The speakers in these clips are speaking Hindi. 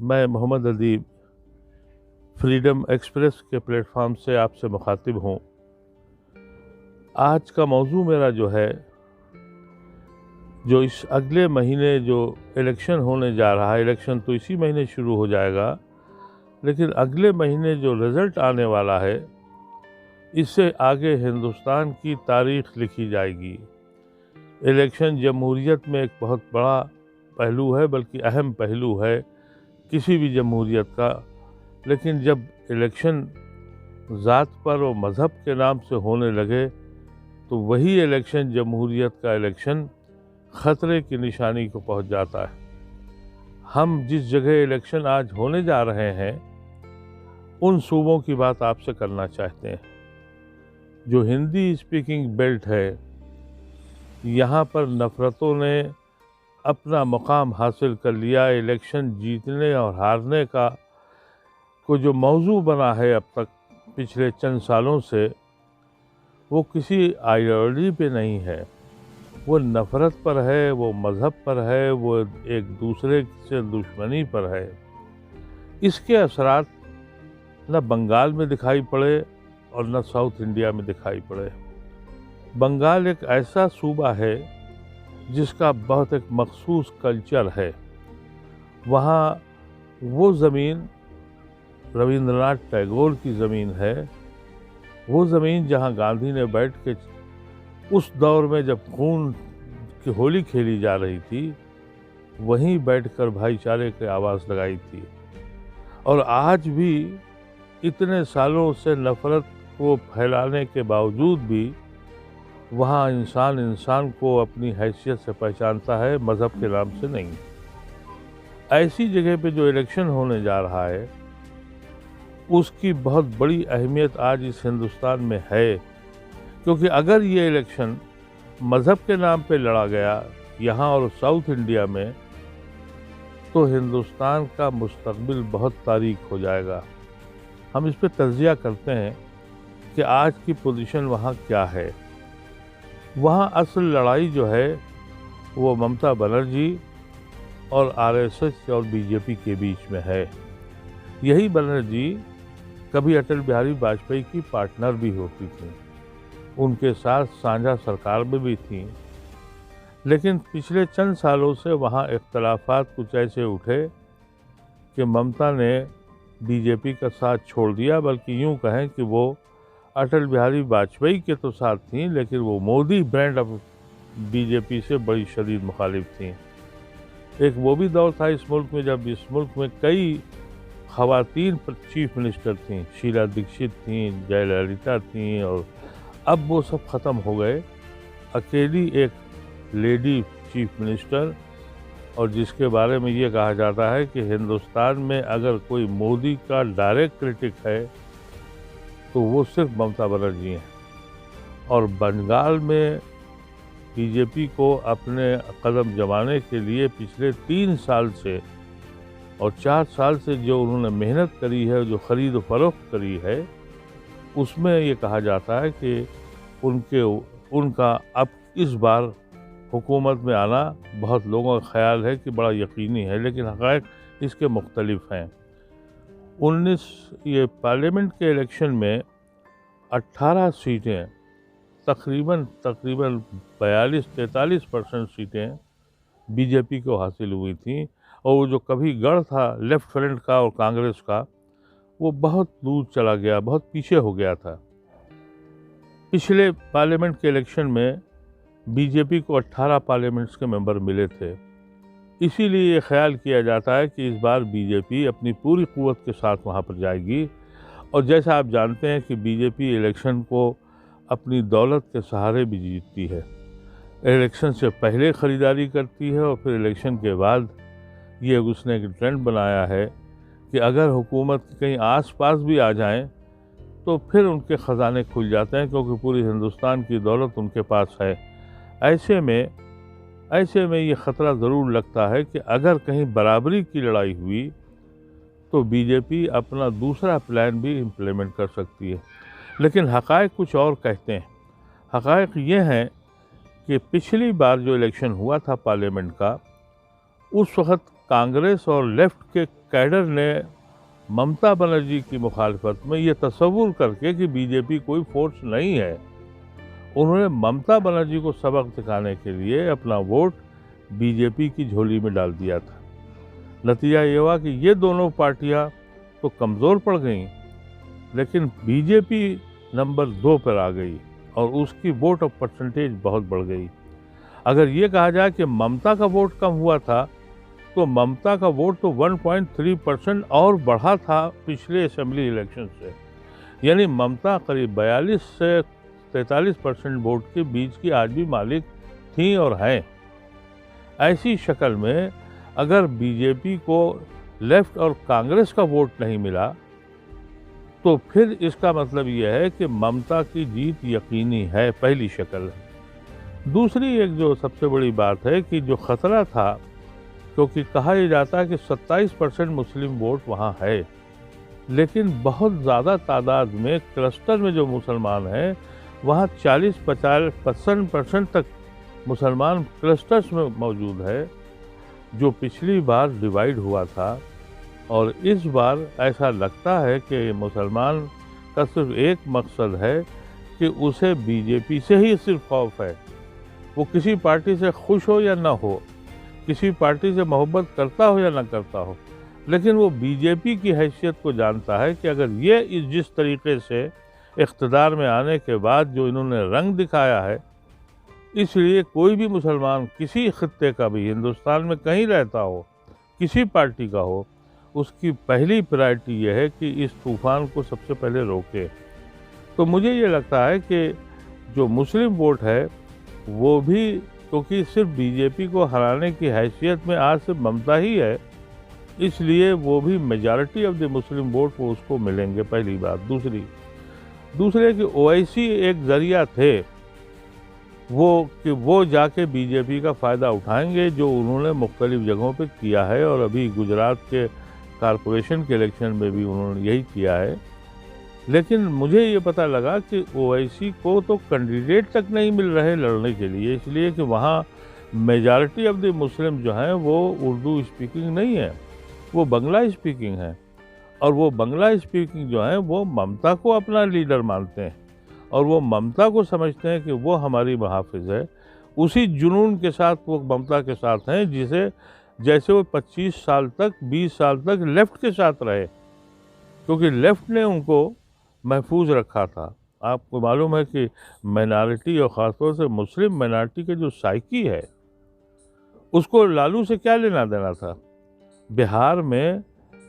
मैं मोहम्मद अदीब फ्रीडम एक्सप्रेस के प्लेटफॉर्म से आपसे मुखातिब हूँ। आज का मौजू मेरा जो है, जो इस अगले महीने जो इलेक्शन होने जा रहा है, इलेक्शन तो इसी महीने शुरू हो जाएगा, लेकिन अगले महीने जो रिज़ल्ट आने वाला है, इससे आगे हिंदुस्तान की तारीख लिखी जाएगी। इलेक्शन जमहूरियत में एक बहुत बड़ा पहलू है, बल्कि अहम पहलू है किसी भी जमहूरियत का। लेकिन जब इलेक्शन ज़ात पर और मज़हब के नाम से होने लगे, तो वही इलेक्शन जमहूरियत का इलेक्शन ख़तरे की निशानी को पहुंच जाता है। हम जिस जगह इलेक्शन आज होने जा रहे हैं, उन सूबों की बात आपसे करना चाहते हैं। जो हिंदी स्पीकिंग बेल्ट है, यहाँ पर नफ़रतों ने अपना मुकाम हासिल कर लिया। इलेक्शन जीतने और हारने का को जो मौजू बना है अब तक पिछले चंद सालों से, वो किसी आइडियोलॉजी पे नहीं है, वो नफ़रत पर है, वो मज़हब पर है, वो एक दूसरे से दुश्मनी पर है। इसके असरात न बंगाल में दिखाई पड़े और न साउथ इंडिया में दिखाई पड़े। बंगाल एक ऐसा सूबा है जिसका बहुत एक मखसूस कल्चर है। वहाँ वो ज़मीन रविंद्रनाथ टैगोर की ज़मीन है, वो ज़मीन जहाँ गांधी ने बैठ के उस दौर में जब खून की होली खेली जा रही थी, वहीं बैठकर भाईचारे की आवाज़ लगाई थी। और आज भी इतने सालों से नफ़रत को फैलाने के बावजूद भी वहाँ इंसान को अपनी हैसियत से पहचानता है, मज़हब के नाम से नहीं। ऐसी जगह पे जो इलेक्शन होने जा रहा है, उसकी बहुत बड़ी अहमियत आज इस हिंदुस्तान में है, क्योंकि अगर ये इलेक्शन मज़हब के नाम पे लड़ा गया यहाँ और साउथ इंडिया में, तो हिंदुस्तान का मुस्तकबिल बहुत तारीक हो जाएगा। हम इस पे तज्ज़िया करते हैं कि आज की पोजीशन वहाँ क्या है। वहाँ असल लड़ाई जो है वो ममता बनर्जी और आरएसएस और बीजेपी के बीच में है। यही बनर्जी कभी अटल बिहारी वाजपेयी की पार्टनर भी होती थी, उनके साथ साझा सरकार में भी थी। लेकिन पिछले चंद सालों से वहाँ इख्तलाफात कुछ ऐसे उठे कि ममता ने बीजेपी का साथ छोड़ दिया, बल्कि यूँ कहें कि वो अटल बिहारी वाजपेयी के तो साथ थी, लेकिन वो मोदी ब्रांड ऑफ बीजेपी से बड़ी शदीद मुखालिफ थी। एक वो भी दौर था इस मुल्क में जब इस मुल्क में कई ख़वातीन चीफ मिनिस्टर थीं, शीला दीक्षित थीं, जयललिता थीं, और अब वो सब ख़त्म हो गए। अकेली एक लेडी चीफ मिनिस्टर, और जिसके बारे में ये कहा जाता है कि हिंदुस्तान में अगर कोई मोदी का डायरेक्ट क्रिटिक है तो वो सिर्फ ममता बनर्जी हैं। और बंगाल में बीजेपी को अपने कदम जमाने के लिए पिछले 3 साल से और 4 साल से जो उन्होंने मेहनत करी है, जो ख़रीद व फरोख्त करी है, उसमें ये कहा जाता है कि उनका अब इस बार हुकूमत में आना बहुत लोगों का ख्याल है कि बड़ा यकीनी है, लेकिन हक़ाइक़ इसके मुख्तलिफ हैं। ये पार्लियामेंट के इलेक्शन में 18 सीटें, तकरीबन 42-43% सीटें बीजेपी को हासिल हुई थी, और वो जो कभी गढ़ था लेफ्ट फ्रंट का और कांग्रेस का, वो बहुत दूर चला गया, बहुत पीछे हो गया था। पिछले पार्लियामेंट के इलेक्शन में बीजेपी को 18 पार्लियामेंट्स के मेंबर मिले थे। इसीलिए ये ख्याल किया जाता है कि इस बार बीजेपी अपनी पूरी क़ुव्वत के साथ वहाँ पर जाएगी। और जैसा आप जानते हैं कि बीजेपी इलेक्शन को अपनी दौलत के सहारे भी जीतती है। इलेक्शन से पहले ख़रीदारी करती है और फिर इलेक्शन के बाद ये उसने एक ट्रेंड बनाया है कि अगर हुकूमत कहीं आस-पास भी आ जाएं, तो फिर उनके ख़जाने खुल जाते हैं, क्योंकि पूरी हिंदुस्तान की दौलत उनके पास है। ऐसे में ये ख़तरा ज़रूर लगता है कि अगर कहीं बराबरी की लड़ाई हुई तो बीजेपी अपना दूसरा प्लान भी इम्प्लीमेंट कर सकती है। लेकिन हक़ाइक़ कुछ और कहते हैं। हक़ाइक़ ये हैं कि पिछली बार जो इलेक्शन हुआ था पार्लियामेंट का, उस वक़्त कांग्रेस और लेफ़्ट के कैडर ने ममता बनर्जी की मुखालफत में ये तसव्वुर करके कि बीजेपी कोई फोर्स नहीं है, उन्होंने ममता बनर्जी को सबक सिखाने के लिए अपना वोट बीजेपी की झोली में डाल दिया था। नतीजा ये हुआ कि ये दोनों पार्टियां तो कमज़ोर पड़ गईं, लेकिन बीजेपी नंबर 2 पर आ गई और उसकी वोट ऑफ परसेंटेज बहुत बढ़ गई। अगर ये कहा जाए कि ममता का वोट कम हुआ था, तो ममता का वोट तो 1.3% और बढ़ा था पिछले असेंबली इलेक्शन से। यानी ममता करीब 42 से 43% वोट के बीच की आज भी मालिक थी और हैं। ऐसी शक्ल में अगर बीजेपी को लेफ्ट और कांग्रेस का वोट नहीं मिला, तो फिर इसका मतलब यह है कि ममता की जीत यकीनी है, पहली शक्ल है। दूसरी एक जो सबसे बड़ी बात है कि जो खतरा था, क्योंकि कहा यह जाता है कि 27% मुस्लिम वोट वहाँ है, लेकिन बहुत ज़्यादा तादाद में क्लस्टर में जो मुसलमान हैं वहाँ 40-50% तक मुसलमान क्लस्टर्स में मौजूद है, जो पिछली बार डिवाइड हुआ था। और इस बार ऐसा लगता है कि मुसलमान का सिर्फ एक मकसद है कि उसे बीजेपी से ही सिर्फ खौफ है। वो किसी पार्टी से खुश हो या ना हो, किसी पार्टी से मोहब्बत करता हो या ना करता हो, लेकिन वो बीजेपी की हैसियत को जानता है कि अगर ये जिस तरीके से इख्तिदार में आने के बाद जो इन्होंने रंग दिखाया है, इसलिए कोई भी मुसलमान किसी खित्ते का भी हिंदुस्तान में कहीं रहता हो, किसी पार्टी का हो, उसकी पहली प्रायोरिटी यह है कि इस तूफान को सबसे पहले रोके। तो मुझे ये लगता है कि जो मुस्लिम वोट है वो भी, क्योंकि सिर्फ बीजेपी को हराने की हैसियत में आज सिर्फ ममता ही है, इसलिए वो भी majority of the Muslim vote वो उसको मिलेंगे, पहली बात। दूसरे कि ओवैसी एक ज़रिया थे वो जाके बीजेपी का फ़ायदा उठाएंगे, जो उन्होंने मुख्तलिफ़ जगहों पे किया है और अभी गुजरात के कारपोरेशन के इलेक्शन में भी उन्होंने यही किया है। लेकिन मुझे ये पता लगा कि ओवैसी को तो कैंडिडेट तक नहीं मिल रहे लड़ने के लिए, इसलिए कि वहाँ मेजॉरिटी ऑफ द मुस्लिम जो हैं वो उर्दू स्पीकिंग नहीं है, वो बंगला स्पीकिंग है। और वो बंगला स्पीकिंग जो हैं वो ममता को अपना लीडर मानते हैं और वो ममता को समझते हैं कि वो हमारी मुहाफ़िज़ है। उसी जुनून के साथ वो ममता के साथ हैं जैसे वो 25 साल तक 20 साल तक लेफ़्ट के साथ रहे, क्योंकि लेफ़्ट ने उनको महफूज रखा था। आपको मालूम है कि माइनॉरिटी और ख़ासतौर से मुस्लिम माइनॉरिटी के जो साइकी है, उसको लालू से क्या लेना देना था। बिहार में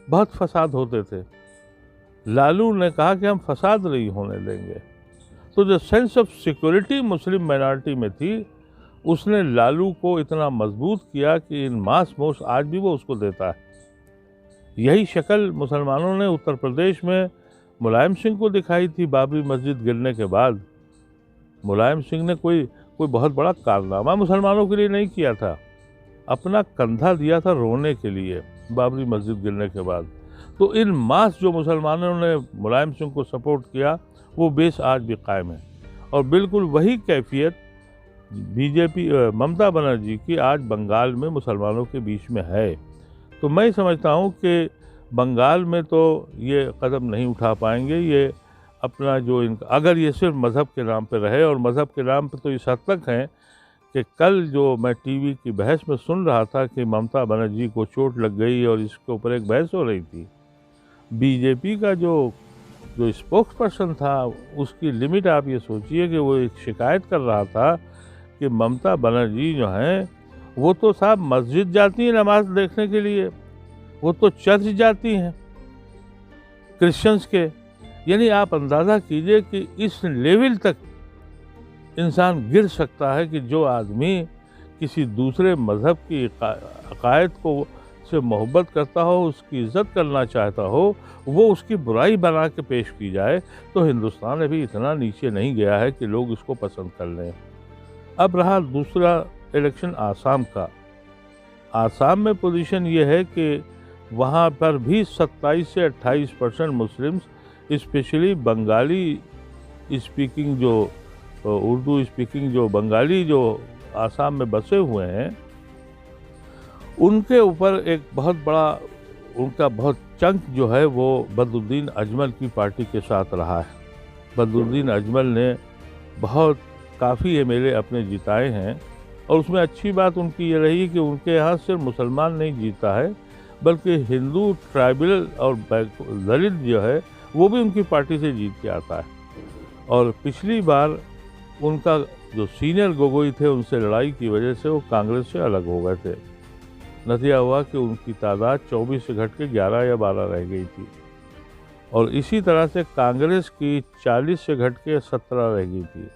बहुत फसाद होते थे, लालू ने कहा कि हम फसाद नहीं होने देंगे। तो जो sense of security Muslim minority में थी, उसने लालू को इतना मजबूत किया कि इन मास मोस्ट आज भी वो उसको देता है। यही शक्ल मुसलमानों ने उत्तर प्रदेश में मुलायम सिंह को दिखाई थी। बाबरी मस्जिद गिरने के बाद मुलायम सिंह ने कोई बहुत बड़ा कारनामा मुसलमानों के लिए नहीं किया था, अपना कंधा दिया था रोने के लिए बाबरी मस्जिद गिरने के बाद। तो इन मास जो मुसलमानों ने मुलायम सिंह को सपोर्ट किया, वो बेस आज भी कायम है। और बिल्कुल वही कैफियत बीजेपी ममता बनर्जी की आज बंगाल में मुसलमानों के बीच में है। तो मैं समझता हूँ कि बंगाल में तो ये कदम नहीं उठा पाएंगे। ये अपना जो अगर ये सिर्फ मज़हब के नाम पे रहे, और मज़हब के नाम पे तो इस हद तक हैं कि कल जो मैं टीवी की बहस में सुन रहा था कि ममता बनर्जी को चोट लग गई और इसके ऊपर एक बहस हो रही थी, बीजेपी का जो स्पोक्स पर्सन था, उसकी लिमिट आप ये सोचिए कि वो एक शिकायत कर रहा था कि ममता बनर्जी जो हैं वो तो साहब मस्जिद जाती हैं नमाज देखने के लिए, वो तो चर्च जाती हैं क्रिश्चियंस के। यानी आप अंदाज़ा कीजिए कि इस लेवल तक इंसान गिर सकता है कि जो आदमी किसी दूसरे मज़हब की अकायद को से मोहब्बत करता हो, उसकी इज़्ज़त करना चाहता हो, वो उसकी बुराई बना के पेश की जाए। तो हिंदुस्तान अभी इतना नीचे नहीं गया है कि लोग इसको पसंद कर लें। अब रहा दूसरा इलेक्शन आसाम का। आसाम में पोजीशन ये है कि वहाँ पर भी 27 से 28% मुस्लिम्स, स्पेशली बंगाली स्पीकिंग जो उर्दू स्पीकिंग जो बंगाली जो आसाम में बसे हुए हैं, उनके ऊपर एक बहुत बड़ा उनका बहुत चंक जो है वो बदरुद्दीन अजमल की पार्टी के साथ रहा है। बदरुद्दीन अजमल ने बहुत काफ़ी एमएलए अपने जिताए हैं और उसमें अच्छी बात उनकी ये रही कि उनके यहाँ सिर्फ मुसलमान नहीं जीता है बल्कि हिंदू, ट्राइबल और दलित जो है वो भी उनकी पार्टी से जीत के आता है। और पिछली बार उनका जो सीनियर गोगोई थे उनसे लड़ाई की वजह से वो कांग्रेस से अलग हो गए थे। नतीजा हुआ कि उनकी तादाद 24 से घट के 11 या 12 रह गई थी और इसी तरह से कांग्रेस की 40 से घट के 17 रह गई थी।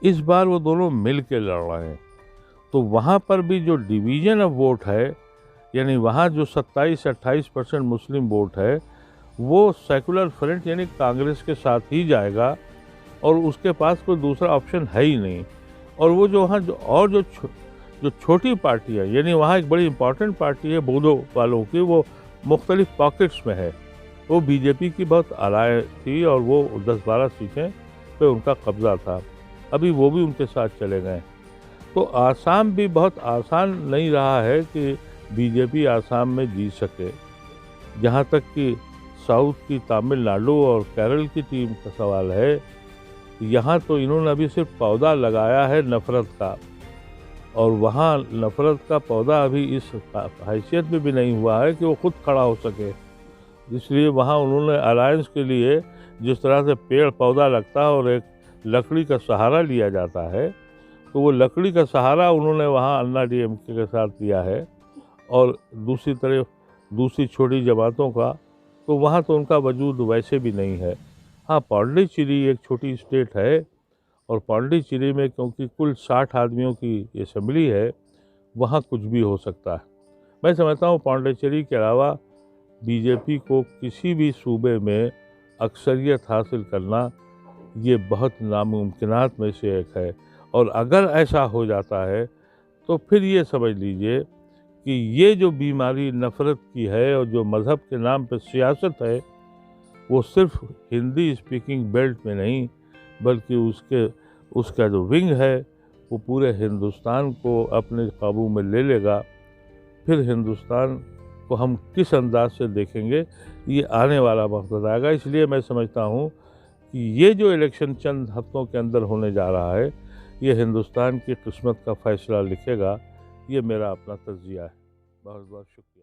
इस बार वो दोनों मिल के लड़ रहे हैं, तो वहाँ पर भी जो डिवीज़न ऑफ वोट है, यानी वहाँ जो 27 से 28% मुस्लिम वोट है वो सेकुलर फ्रंट यानी कांग्रेस के साथ ही जाएगा और उसके पास कोई दूसरा ऑप्शन है ही नहीं। और वो जो वहाँ जो छोटी पार्टी है, यानी वहाँ एक बड़ी इंपॉर्टेंट पार्टी है बोडो वालों की, वो मुख्तलिफ पॉकेट्स में है। वो बीजेपी की बहुत अलाय थी और वो 10-12 सीटें पे उनका कब्जा था, अभी वो भी उनके साथ चले गए। तो आसाम भी बहुत आसान नहीं रहा है कि बीजेपी आसाम में जीत सके। जहाँ तक कि साउथ की तमिलनाडु और केरल की टीम का सवाल है, यहाँ तो इन्होंने अभी सिर्फ पौधा लगाया है नफ़रत का, और वहाँ नफ़रत का पौधा अभी इस हैसियत में भी नहीं हुआ है कि वो खुद खड़ा हो सके। इसलिए वहाँ उन्होंने अलायंस के लिए जिस तरह से पेड़ पौधा लगता है और एक लकड़ी का सहारा लिया जाता है, तो वो लकड़ी का सहारा उन्होंने वहाँ अन्ना डीएमके के साथ लिया है। और दूसरी तरफ दूसरी छोटी जमातों का तो वहाँ तो उनका वजूद वैसे भी नहीं है। हाँ, पांडिचेरी एक छोटी स्टेट है और पांडिचेरी में क्योंकि कुल 60 आदमियों की असेंबली है, वहाँ कुछ भी हो सकता है। मैं समझता हूँ पांडिचेरी के अलावा बीजेपी को किसी भी सूबे में अक्सरियत हासिल करना ये बहुत नामुमकिनात में से एक है। और अगर ऐसा हो जाता है तो फिर ये समझ लीजिए कि ये जो बीमारी नफ़रत की है और जो मज़हब के नाम पर सियासत है, वो सिर्फ हिंदी स्पीकिंग बेल्ट में नहीं बल्कि उसका जो विंग है वो पूरे हिंदुस्तान को अपने काबू में ले लेगा। फिर हिंदुस्तान को हम किस अंदाज से देखेंगे, ये आने वाला वक्त बताएगा। इसलिए मैं समझता हूँ कि ये जो इलेक्शन चंद हफ्तों के अंदर होने जा रहा है, ये हिंदुस्तान की किस्मत का फैसला लिखेगा। ये मेरा अपना तज्जिया है। बहुत बहुत शुक्रिया।